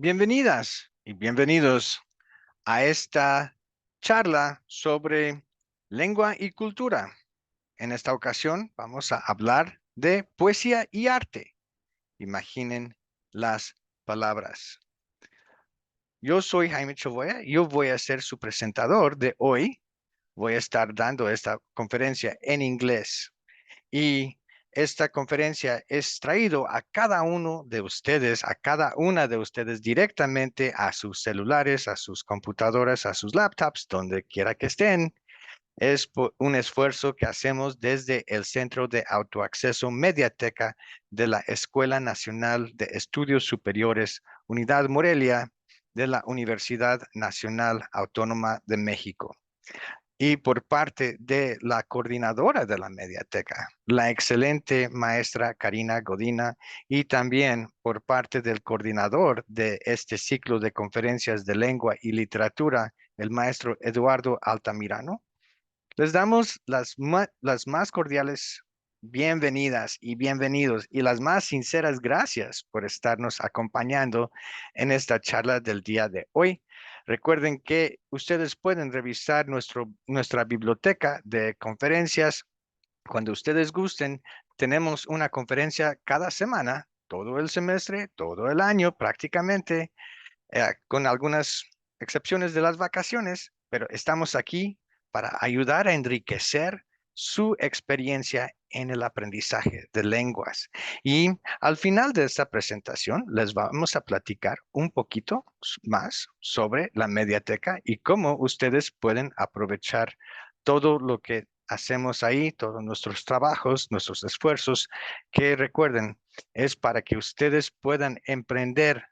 Bienvenidas y bienvenidos a esta charla sobre lengua y cultura. En esta ocasión vamos a hablar de poesía y arte. Imaginen las palabras. Yo soy Jaime Chavoya, yo voy a ser su presentador de hoy. Voy a estar dando esta conferencia en inglés. Y esta conferencia es traído a cada uno de ustedes, a cada una de ustedes directamente a sus celulares, a sus computadoras, a sus laptops, donde quiera que estén. Es un esfuerzo que hacemos desde el Centro de Autoacceso Mediateca de la Escuela Nacional de Estudios Superiores, Unidad Morelia, de la Universidad Nacional Autónoma de México y por parte de la coordinadora de la mediateca, la excelente maestra Karina Godina, y también por parte del coordinador de este ciclo de conferencias de lengua y literatura, el maestro Eduardo Altamirano. Les damos las más cordiales bienvenidas y bienvenidos y las más sinceras gracias por estarnos acompañando en esta charla del día de hoy. Recuerden que ustedes pueden revisar nuestra biblioteca de conferencias cuando ustedes gusten. Tenemos una conferencia cada semana, todo el semestre, todo el año prácticamente, con algunas excepciones de las vacaciones, pero estamos aquí para ayudar a enriquecer su experiencia en el aprendizaje de lenguas. Y al final de esta presentación les vamos a platicar un poquito más sobre la mediateca y cómo ustedes pueden aprovechar todo lo que hacemos ahí, todos nuestros trabajos, nuestros esfuerzos, que recuerden, es para que ustedes puedan emprender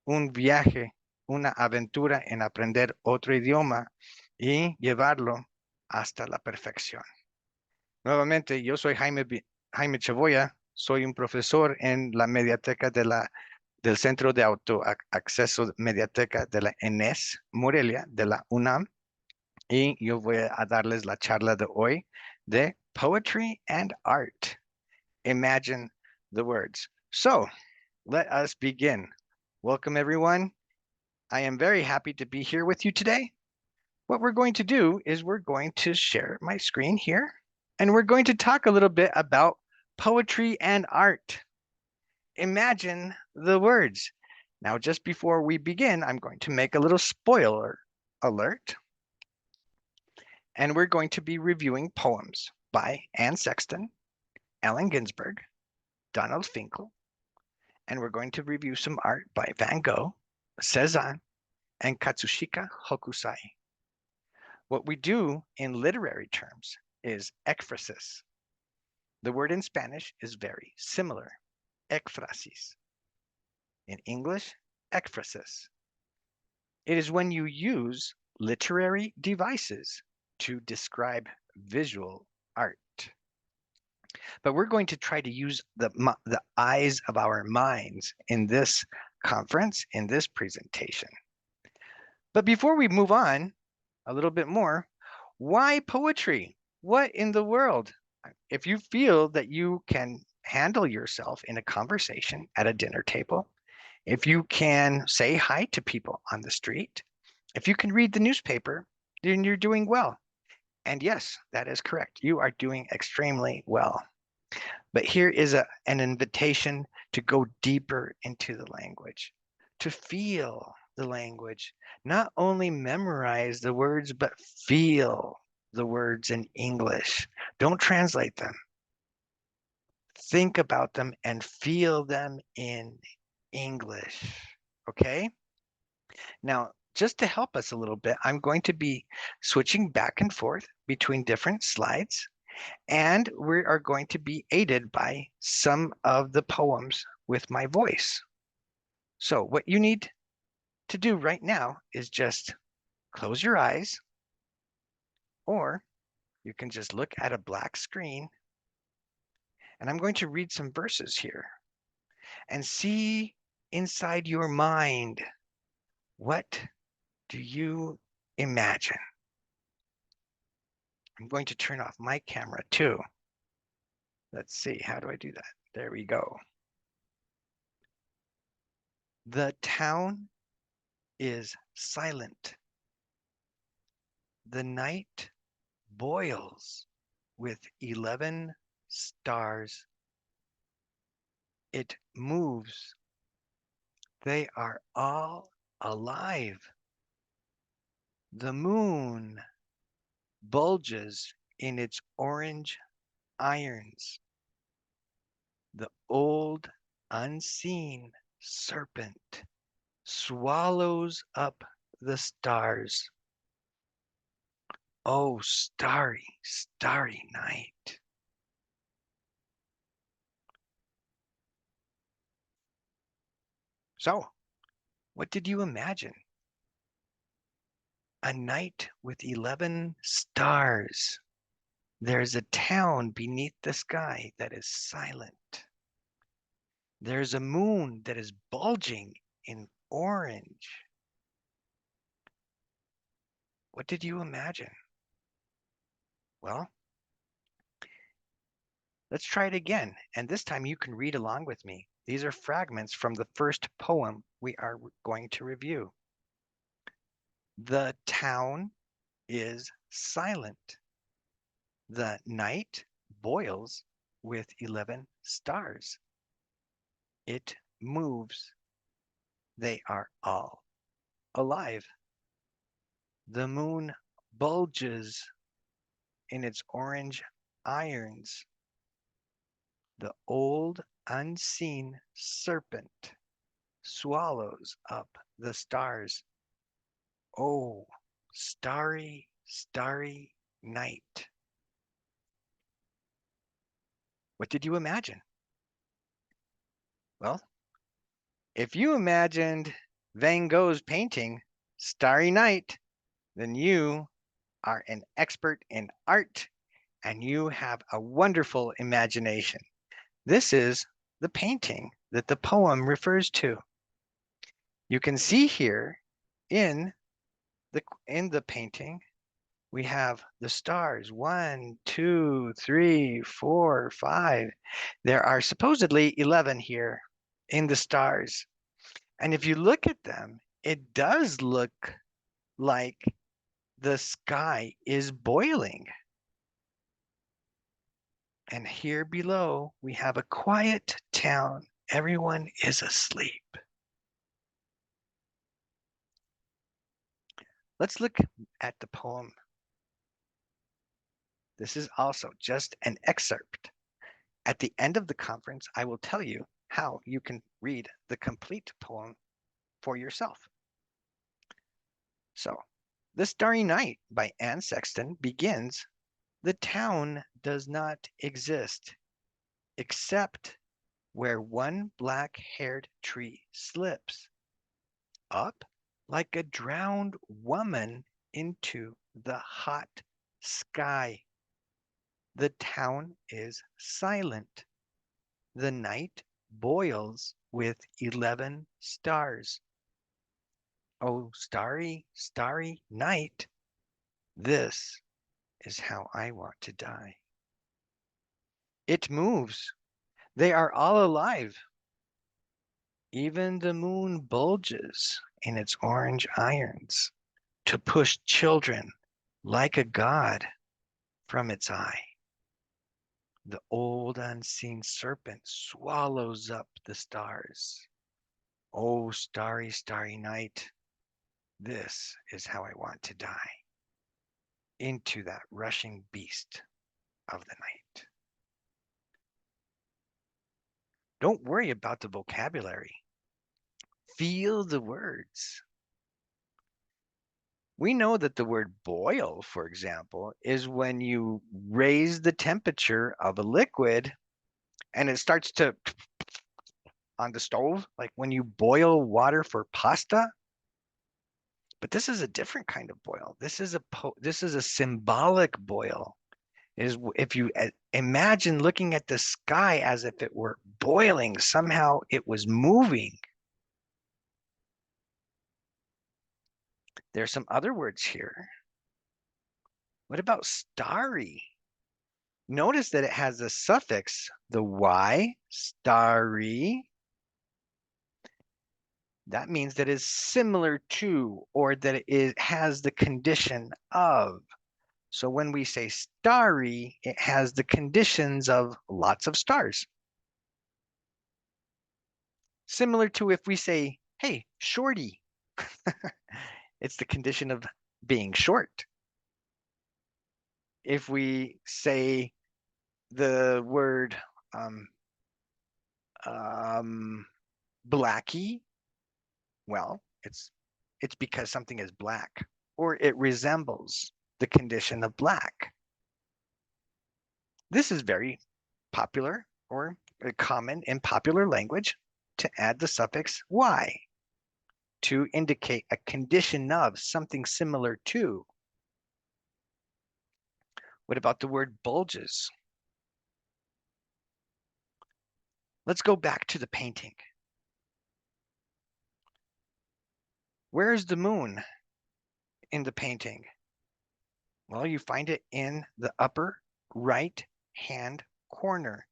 un viaje, una aventura en aprender otro idioma y llevarlo hasta la perfección. Nuevamente, yo soy Jaime Chaboya, soy un profesor en la mediateca del Centro de Autoacceso Mediateca de la ENES Morelia, de la UNAM, y yo voy a darles la charla de hoy de Poetry and Art. Imagine the words. So, let us begin. Welcome, everyone. I am very happy to be here with you today. What we're going to do is we're going to share my screen here, and we're going to talk a little bit about poetry and art. Imagine the words. Now, just before we begin, I'm going to make a little spoiler alert, and we're going to be reviewing poems by Anne Sexton, Allen Ginsberg, Donald Finkel, and we're going to review some art by Van Gogh, Cezanne, and Katsushika Hokusai. What we do in literary terms is ekphrasis. The word in Spanish is very similar, ekphrasis. In English, ekphrasis. It is when you use literary devices to describe visual art. But we're going to try to use the eyes of our minds in this conference, in this presentation. But before we move on a little bit more, why poetry? What in the world? If you feel that you can handle yourself in a conversation at a dinner table, if you can say hi to people on the street, if you can read the newspaper, then you're doing well. And yes, that is correct. You are doing extremely well. But here is an invitation to go deeper into the language, to feel the language, not only memorize the words, but feel the words in English. Don't translate them. Think about them and feel them in English. Okay? Now, just to help us a little bit, I'm going to be switching back and forth between different slides, and we are going to be aided by some of the poems with my voice. So what you need to do right now is just close your eyes, or you can just look at a black screen, and I'm going to read some verses here and see inside your mind, what do you imagine? I'm going to turn off my camera too. Let's see, how do I do that? There we go. The town is silent. The night boils with 11 stars. It moves. They are all alive. The moon bulges in its orange irons. The old unseen serpent swallows up the stars. Oh, starry, starry night. So, what did you imagine? A night with 11 stars. There's a town beneath the sky that is silent. There's a moon that is bulging in orange. What did you imagine? Well, let's try it again. And this time you can read along with me. These are fragments from the first poem we are going to review. The town is silent. The night boils with 11 stars. It moves. They are all alive. The moon bulges in its orange irons. The old unseen serpent swallows up the stars. Oh, starry, starry night. What did you imagine? Well, if you imagined Van Gogh's painting, Starry Night, then you are an expert in art and you have a wonderful imagination. This is the painting that the poem refers to. You can see here in the painting, we have the stars, 1, 2, 3, 4, 5. There are supposedly 11 here in the stars. And if you look at them, it does look like the sky is boiling. And here below, we have a quiet town. Everyone is asleep. Let's look at the poem. This is also just an excerpt. At the end of the conference, I will tell you how you can read the complete poem for yourself. So, The Starry Night by Anne Sexton begins, the town does not exist except where one black-haired tree slips up like a drowned woman into the hot sky. The town is silent. The night boils with 11 stars. Oh, starry, starry night, this is how I want to die. It moves. They are all alive. Even the moon bulges in its orange irons to push children like a god from its eye. The old unseen serpent swallows up the stars. Oh, starry, starry night, this is how I want to die. Into that rushing beast of the night. Don't worry about the vocabulary. Feel the words. We know that the word boil, for example, is when you raise the temperature of a liquid and it starts to on the stove, like when you boil water for pasta. But this is a different kind of boil. This is a symbolic boil. Is if you imagine looking at the sky as if it were boiling, somehow it was moving. There's some other words here. What about starry? Notice that it has a suffix, the Y, starry. That means that it's similar to, or that it has the condition of. So when we say starry, it has the conditions of lots of stars. Similar to if we say, hey, shorty, it's the condition of being short. If we say the word blacky, well, it's because something is black, or it resembles the condition of black. This is very popular or common in popular language to add the suffix y to indicate a condition of something similar to. What about the word bulges? Let's go back to the painting. Where's the moon in the painting? Well, you find it in the upper right hand corner.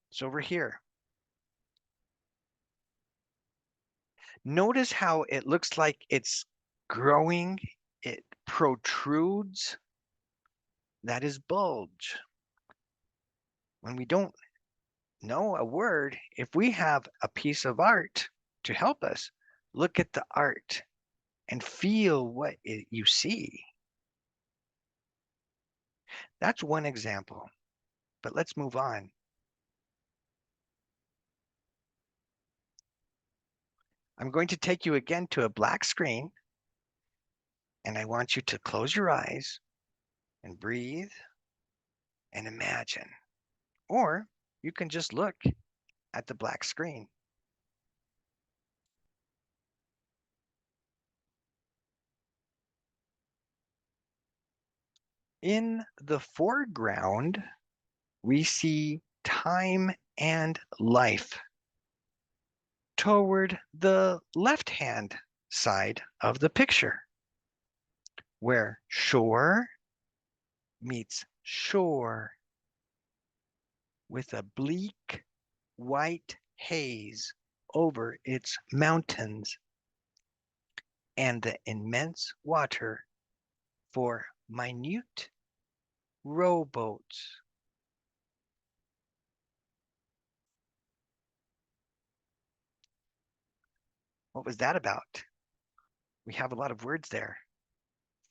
It's over here. Notice how it looks like it's growing, it protrudes. That is bulge. When we don't know a word, if we have a piece of art to help us, look at the art and feel what you see. That's one example, but let's move on. I'm going to take you again to a black screen, and I want you to close your eyes and breathe and imagine. Or you can just look at the black screen. In the foreground, we see time and life toward the left-hand side of the picture, where shore meets shore with a bleak white haze over its mountains and the immense water for minute rowboats. What was that about? We have a lot of words there.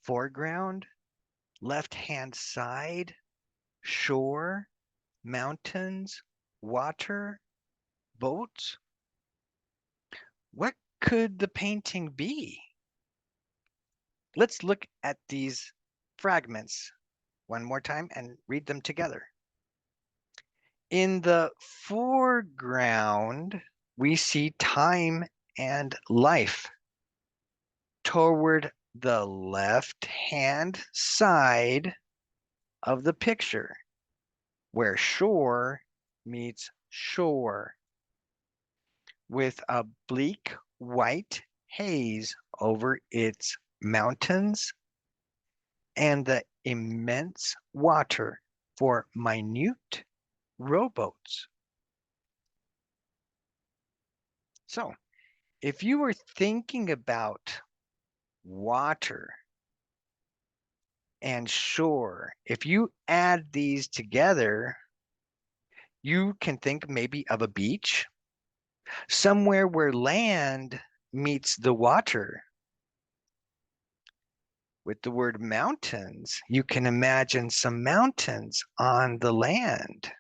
Foreground, left-hand side, shore, mountains, water, boats. What could the painting be? Let's look at these fragments one more time and read them together. In the foreground, we see time and life. Toward the left-hand side of the picture, where shore meets shore, with a bleak white haze over its mountains and the immense water for minute rowboats. So, if you were thinking about water and shore, if you add these together, you can think maybe of a beach, somewhere where land meets the water. With the word mountains, you can imagine some mountains on the land.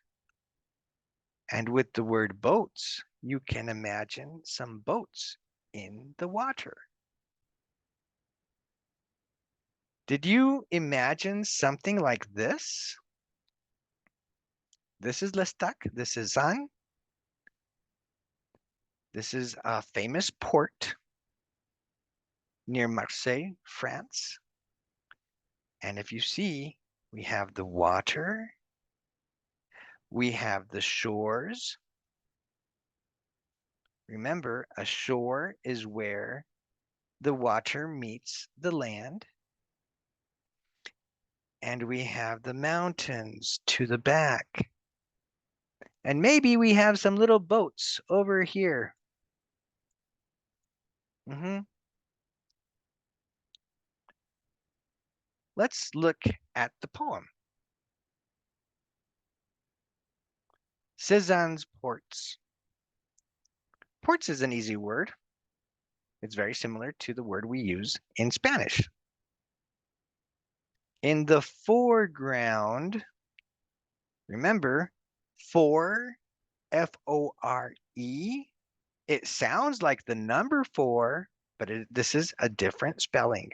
And with the word boats, you can imagine some boats in the water. Did you imagine something like this? This is L'Estac, this is Zan. This is a famous port near Marseille, France. And if you see, we have the water, we have the shores. Remember, a shore is where the water meets the land. And we have the mountains to the back. And maybe we have some little boats over here. Mhm. Let's look at the poem. Cézanne's ports. Ports is an easy word. It's very similar to the word we use in Spanish. In the foreground, remember, for, F-O-R-E, it sounds like the number 4, but this is a different spelling.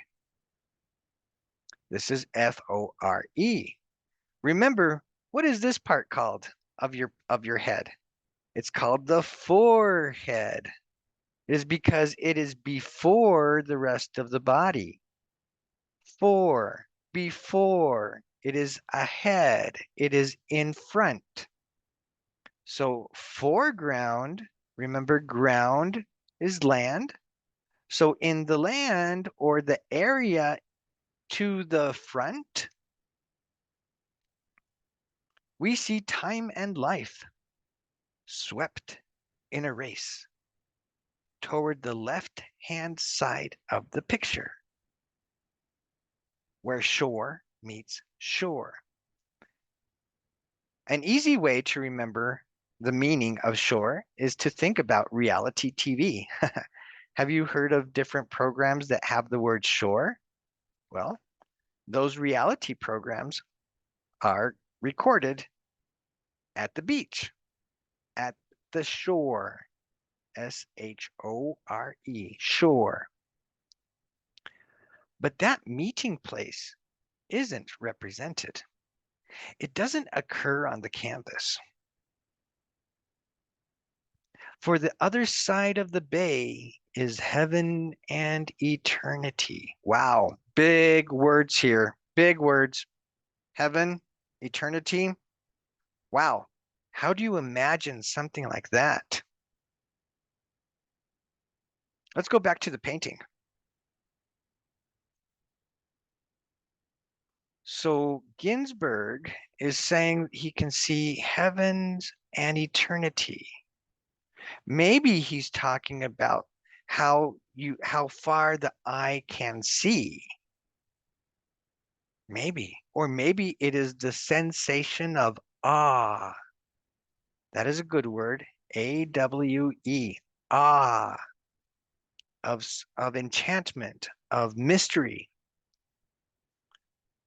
This is F-O-R-E. Remember, what is this part called of your head? It's called the forehead. It is because it is before the rest of the body. Before. It is ahead. It is in front. So foreground, remember ground is land. So in the land or the area to the front, we see time and life swept in a race toward the left-hand side of the picture, where shore meets shore. An easy way to remember the meaning of shore is to think about reality TV. Have you heard of different programs that have the word shore? Well, those reality programs are recorded at the beach, at the shore, S-H-O-R-E, shore. But that meeting place isn't represented. It doesn't occur on the canvas. For the other side of the bay is heaven and eternity. Wow, big words here, big words. Heaven, eternity. Wow, how do you imagine something like that? Let's go back to the painting. So Ginsberg is saying he can see heavens and eternity. Maybe he's talking about how far the eye can see. Maybe. Or maybe it is the sensation of awe. That is a good word. A-W-E. Awe. Of enchantment, of mystery,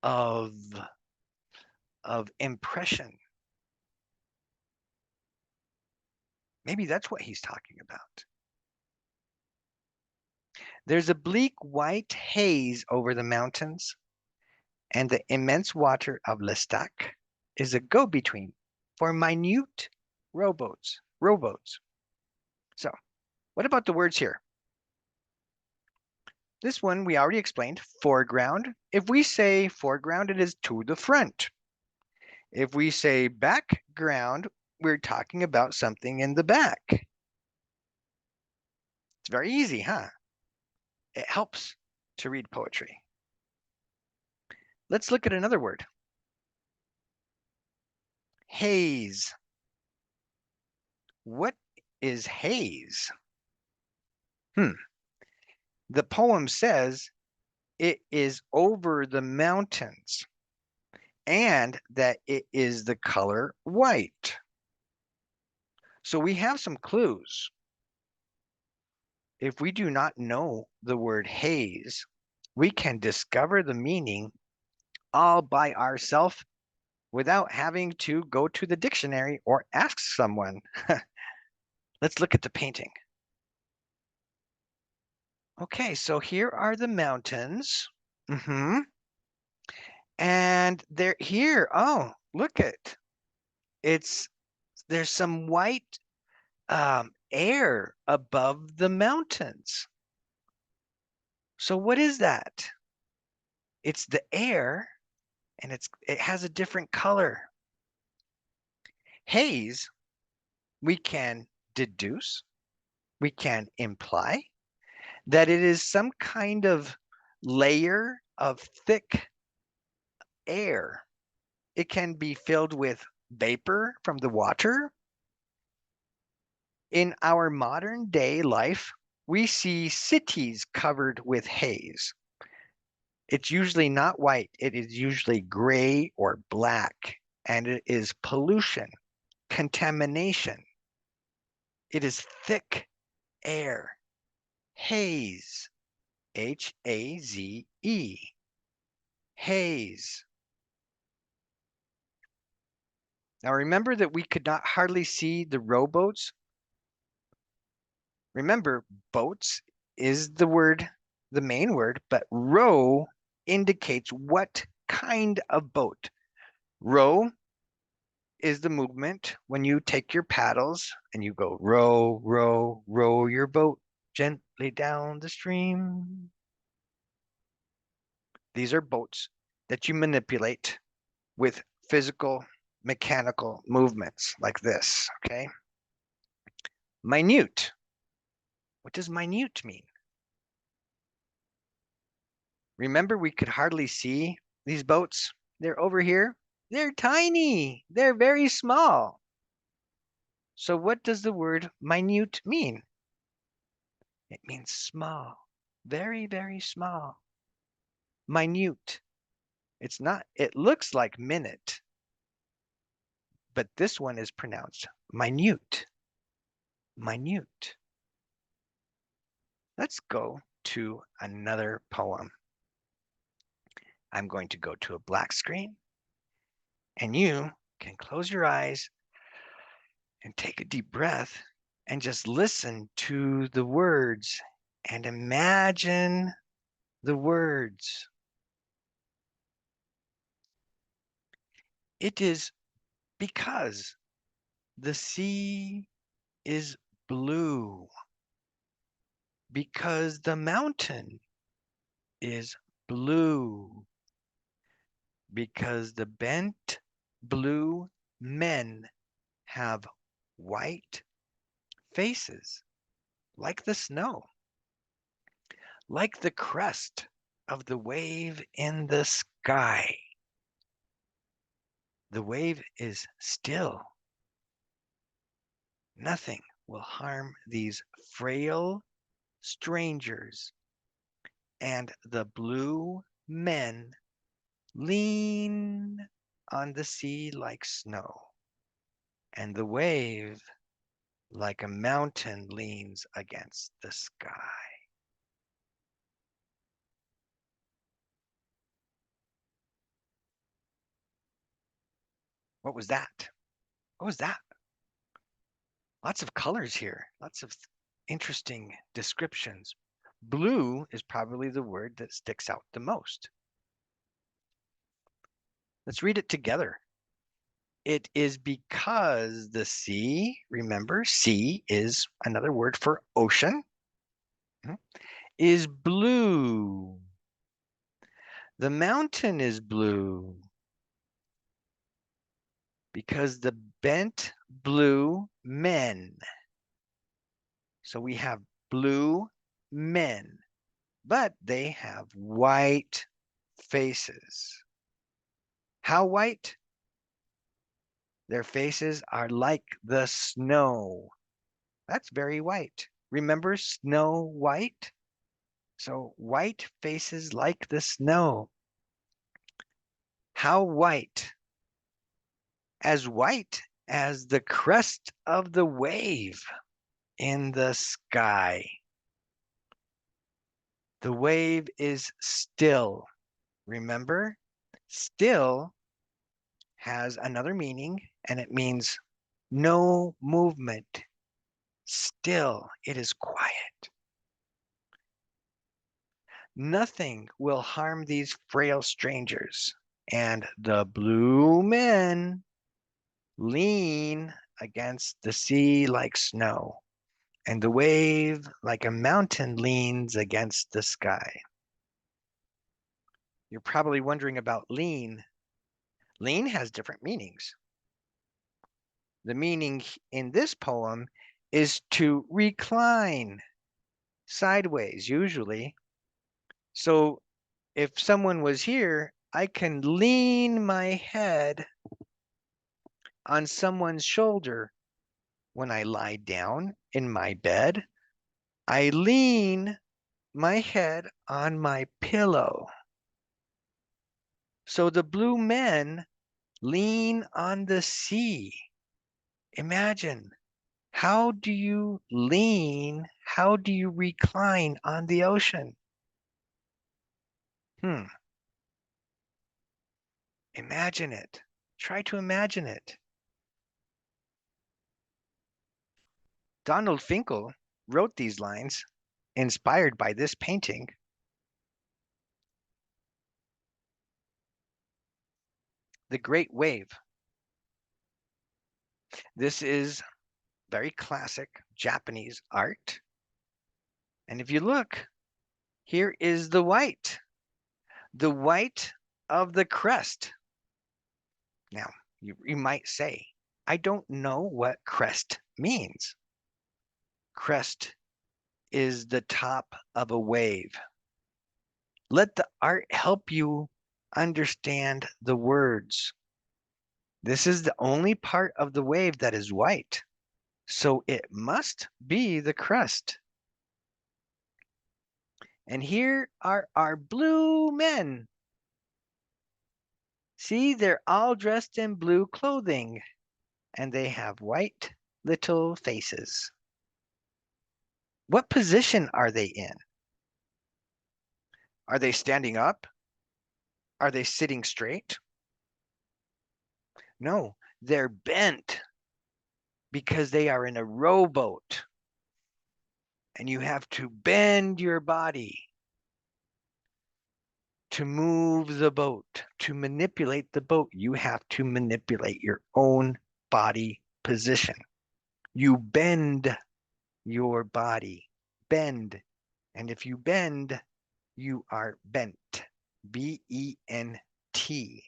of impression. Maybe that's what he's talking about. There's a bleak white haze over the mountains, and the immense water of L'Estaque is a go-between for minute rowboats. So, what about the words here? This one we already explained, foreground. If we say foreground, it is to the front. If we say background, we're talking about something in the back. It's very easy, huh? It helps to read poetry. Let's look at another word. Haze. What is haze? The poem says it is over the mountains and that it is the color white. So we have some clues. If we do not know the word haze, we can discover the meaning all by ourselves without having to go to the dictionary or ask someone. Let's look at the painting. Okay, so here are the mountains. And they're here. Oh, look at there's some white air above the mountains. So what is that? It's the air, and it has a different color. Haze, we can deduce, we can imply that it is some kind of layer of thick air. It can be filled with vapor from the water. In our modern day life, We see cities covered with haze. It's usually not white. It is usually gray or black, and it is pollution, contamination. It is thick air, haze, H-A-Z-E, haze. Now remember that we could not hardly see the rowboats. Remember, boats is the word, the main word, but row indicates what kind of boat. Row is the movement when you take your paddles and you go row, row, row your boat gently down the stream. These are boats that you manipulate with physical, mechanical movements like this, okay? Minute. What does minute mean? Remember, we could hardly see these boats. They're over here. They're tiny. They're very small. So what does the word minute mean? It means small, very, very small. Minute. It's not, it looks like minute, but this one is pronounced minute. Minute. Let's go to another poem. I'm going to go to a black screen, and you can close your eyes and take a deep breath and just listen to the words and imagine the words. It is because the sea is blue, because the mountain is blue, because the bent blue men have white faces like the snow, like the crest of the wave in the sky. The wave is still. Nothing will harm these frail strangers, and the blue men lean on the sea like snow, and the wave like a mountain leans against the sky. What was that? What was that? Lots of colors here, lots of interesting descriptions. Blue is probably the word that sticks out the most. Let's read it together. It is because the sea, remember, sea is another word for ocean, is blue. The mountain is blue because the bent blue men. So we have blue men, but they have white faces. How white? Their faces are like the snow. That's very white. Remember Snow White? So white faces like the snow. How white? As white as the crest of the wave in the sky. The wave is still. Remember? Still has another meaning, and it means no movement. Still, it is quiet. Nothing will harm these frail strangers, and the blue men lean against the sea like snow, and the wave like a mountain leans against the sky. You're probably wondering about lean. Lean has different meanings. The meaning in this poem is to recline sideways, usually. So if someone was here, I can lean my head on someone's shoulder when I lie down in my bed. I lean my head on my pillow. So the blue men lean on the sea. Imagine, how do you lean? How do you recline on the ocean? Imagine it. Try to imagine it. Donald Finkel wrote these lines inspired by this painting. The Great Wave. This is very classic Japanese art. And if you look, here is the white of the crest. Now, you might say, I don't know what crest means. Crest is the top of a wave. Let the art help you understand the words. This is the only part of the wave that is white, so it must be the crest. And here are our blue men. See, they're all dressed in blue clothing, and they have white little faces. What position are they in? Are they standing up? Are they sitting straight? No, they're bent because they are in a rowboat. And you have to bend your body to move the boat, to manipulate the boat. You have to manipulate your own body position. You bend your body, bend. And if you bend, you are bent, B-E-N-T.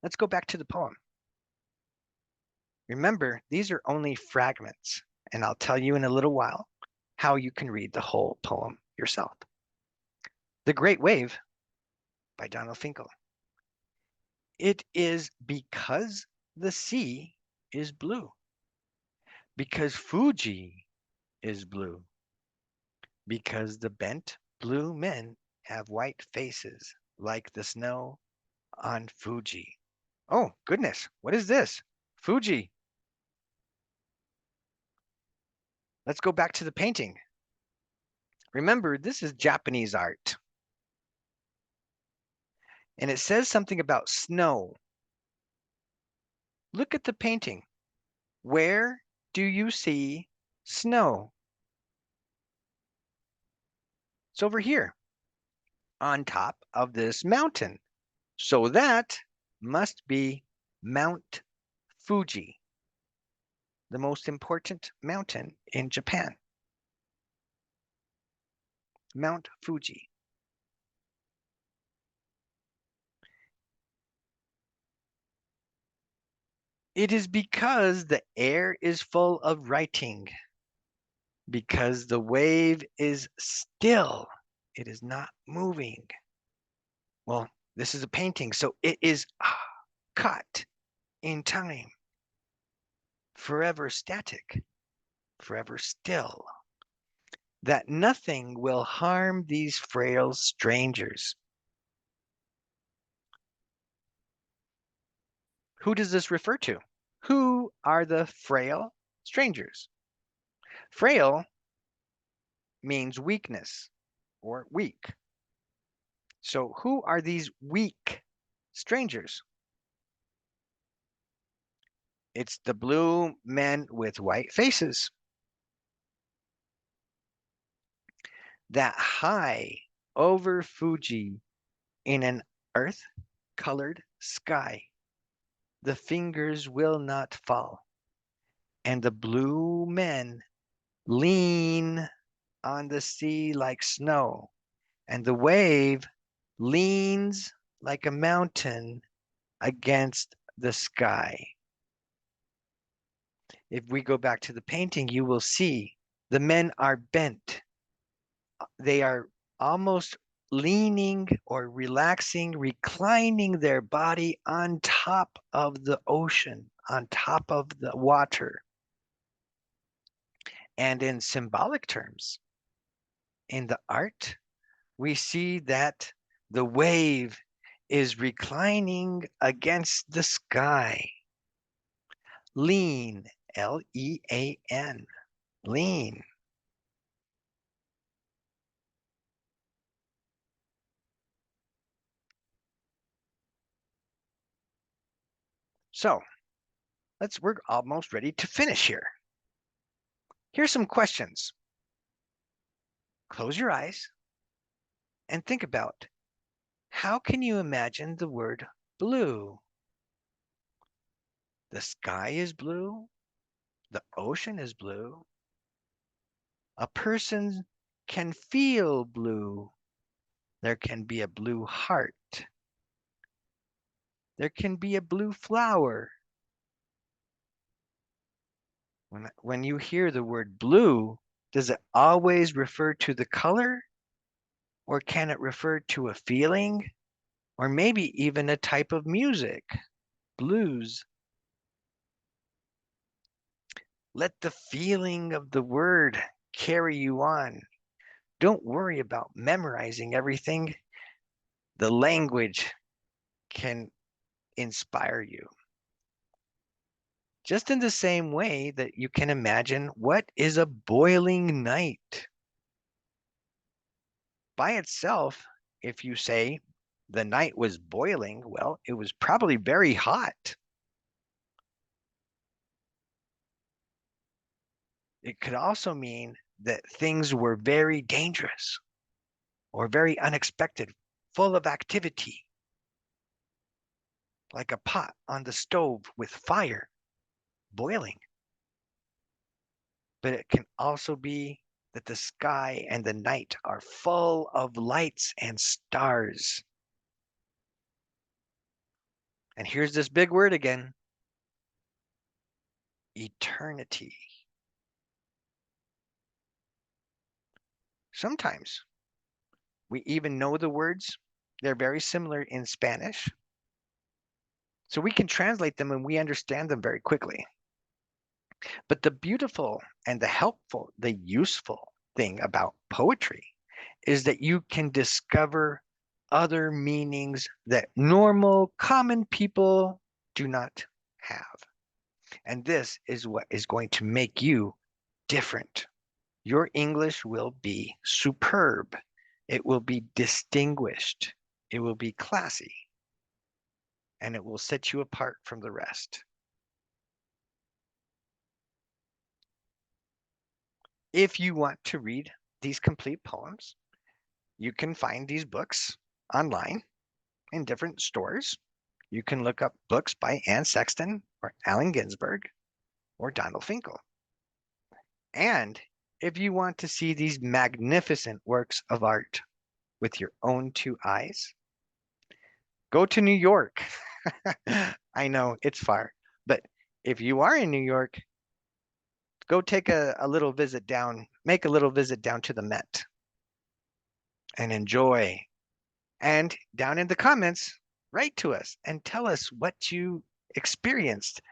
Let's go back to the poem. Remember, these are only fragments, and I'll tell you in a little while how you can read the whole poem yourself. The Great Wave by Donald Finkel. It is because the sea is blue, because Fuji is blue, because the bent blue men have white faces like the snow on Fuji. Oh, goodness, what is this? Fuji. Let's go back to the painting. Remember, this is Japanese art. And it says something about snow. Look at the painting. Where do you see snow? It's over here on top of this mountain. So that must be Mount Fuji, the most important mountain in Japan. Mount Fuji. It is because the air is full of writing, because the wave is still, it is not moving. Well, this is a painting, so it is caught in time, forever static, forever still, that nothing will harm these frail strangers. Who does this refer to? Who are the frail strangers? Frail means weakness or weak. So who are these weak strangers? It's the blue men with white faces that high over Fuji in an earth-colored sky. The fingers will not fall, and the blue men lean on the sea like snow, and the wave leans like a mountain against the sky. If we go back to the painting, you will see the men are bent. They are almost leaning or relaxing, reclining their body on top of the ocean, on top of the water. And in symbolic terms, in the art, we see that the wave is reclining against the sky. Lean, Lean, lean. So we're almost ready to finish here. Here's some questions. Close your eyes and think about, how can you imagine the word blue? The sky is blue. The ocean is blue. A person can feel blue. There can be a blue heart. There can be a blue flower. When you hear the word blue, does it always refer to the color? Or can it refer to a feeling? Or maybe even a type of music? Blues. Let the feeling of the word carry you on. Don't worry about memorizing everything. The language can inspire you. Just in the same way that you can imagine, what is a boiling night? By itself, if you say the night was boiling, well, it was probably very hot. It could also mean that things were very dangerous or very unexpected, full of activity, like a pot on the stove with fire boiling. But it can also be that the sky and the night are full of lights and stars. And here's this big word again, eternity. Sometimes we even know the words. They're very similar in Spanish. So we can translate them and we understand them very quickly. But the beautiful and the helpful, the useful thing about poetry is that you can discover other meanings that normal, common people do not have. And this is what is going to make you different. Your English will be superb. It will be distinguished. It will be classy. And it will set you apart from the rest. If you want to read these complete poems, you can find these books online in different stores. You can look up books by Anne Sexton or Allen Ginsberg or Donald Finkel. And if you want to see these magnificent works of art with your own two eyes, go to New York. I know it's far, but if you are in New York, go take a little visit down, make a little visit down to the Met and enjoy. And down in the comments, write to us and tell us what you experienced.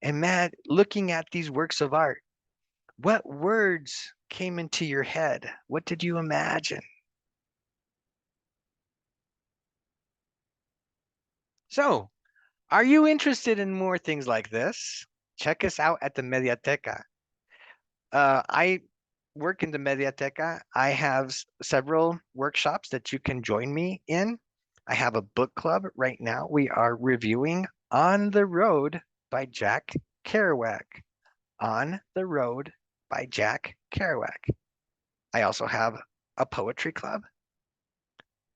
And Matt, looking at these works of art, what words came into your head? What did you imagine? So, are you interested in more things like this? Check us out at the Mediateca. I work in the Mediateca. I have several workshops that you can join me in. I have a book club right now. We are reviewing On the Road by Jack Kerouac. On the Road by Jack Kerouac. I also have a poetry club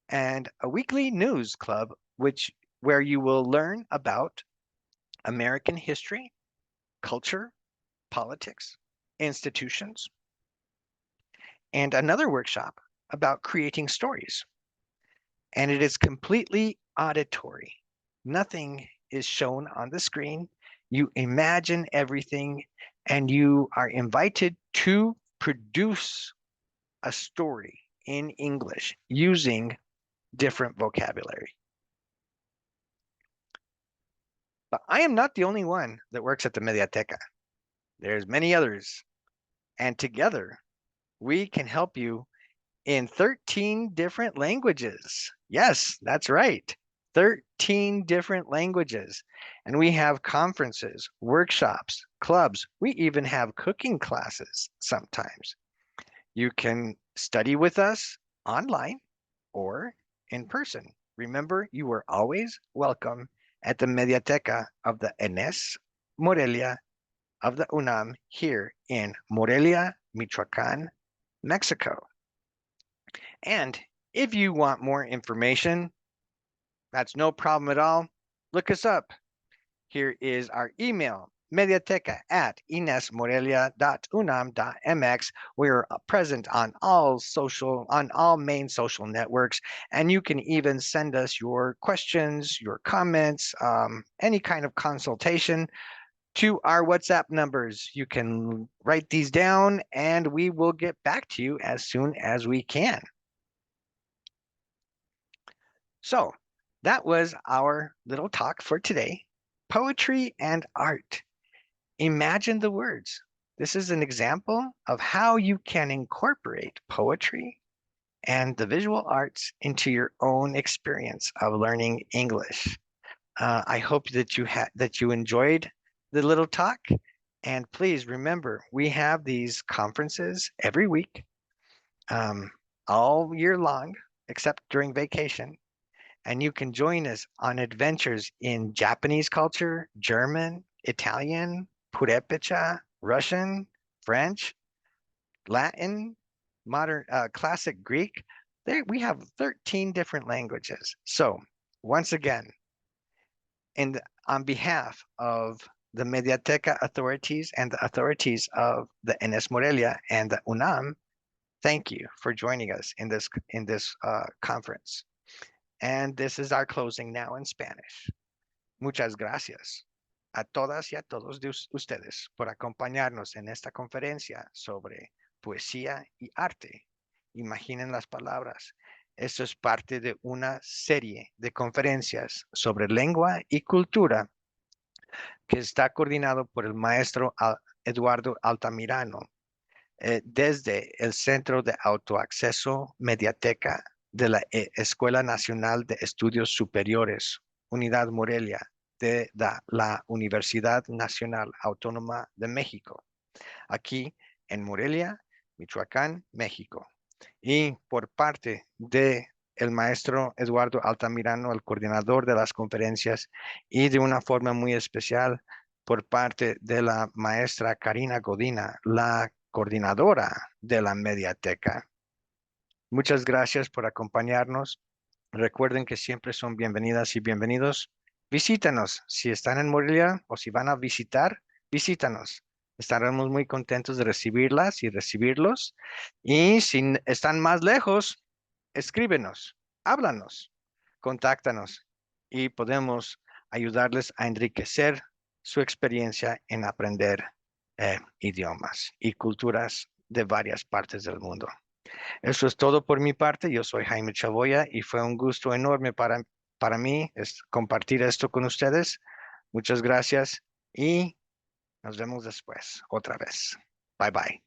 and a weekly news club, where you will learn about American history, culture, politics, institutions, and another workshop about creating stories. And it is completely auditory. Nothing is shown on the screen. You imagine everything, and you are invited to produce a story in English using different vocabulary. But I am not the only one that works at the Mediateca. There's many others. And together, we can help you in 13 different languages. Yes, that's right. 13 different languages. And we have conferences, workshops, clubs. We even have cooking classes sometimes. You can study with us online or in person. Remember, you are always welcome at the Mediateca of the Enes Morelia of the UNAM here in Morelia, Michoacan, Mexico. And if you want more information, that's no problem at all. Look us up. Here is our email, mediateca@inesmorelia.unam.mx. We're present on all main social networks, and you can even send us your questions, your comments, any kind of consultation to our WhatsApp numbers. You can write these down, and we will get back to you as soon as we can. So that was our little talk for today. Poetry and art. Imagine the words. This is an example of how you can incorporate poetry and the visual arts into your own experience of learning English. I hope that you enjoyed the little talk. And please remember, we have these conferences every week, all year long, except during vacation. And you can join us on adventures in Japanese culture, German, Italian, Purepecha, Russian, French, Latin, modern classic Greek. We have 13 different languages. So once again, on behalf of the Mediateca authorities and the authorities of the Enes Morelia and the UNAM, thank you for joining us in this conference. And this is our closing now in Spanish. Muchas gracias a todas y a todos de ustedes por acompañarnos en esta conferencia sobre poesía y arte. Imaginen las palabras. Esto es parte de una serie de conferencias sobre lengua y cultura que está coordinado por el maestro Eduardo Altamirano desde el Centro de Autoacceso Mediateca de la Escuela Nacional de Estudios Superiores, Unidad Morelia, de la Universidad Nacional Autónoma de México, aquí en Morelia, Michoacán, México. Y por parte de el maestro Eduardo Altamirano, el coordinador de las conferencias, y de una forma muy especial por parte de la maestra Karina Godina, la coordinadora de la Mediateca. Muchas gracias por acompañarnos. Recuerden que siempre son bienvenidas y bienvenidos. Visítanos. Si están en Morelia o si van a visitar, visítanos. Estaremos muy contentos de recibirlas y recibirlos. Y si están más lejos, escríbenos, háblanos, contáctanos y podemos ayudarles a enriquecer su experiencia en aprender idiomas y culturas de varias partes del mundo. Eso es todo por mi parte. Yo soy Jaime Chaboya y fue un gusto enorme para mí compartir esto con ustedes. Muchas gracias y nos vemos después otra vez. Bye bye.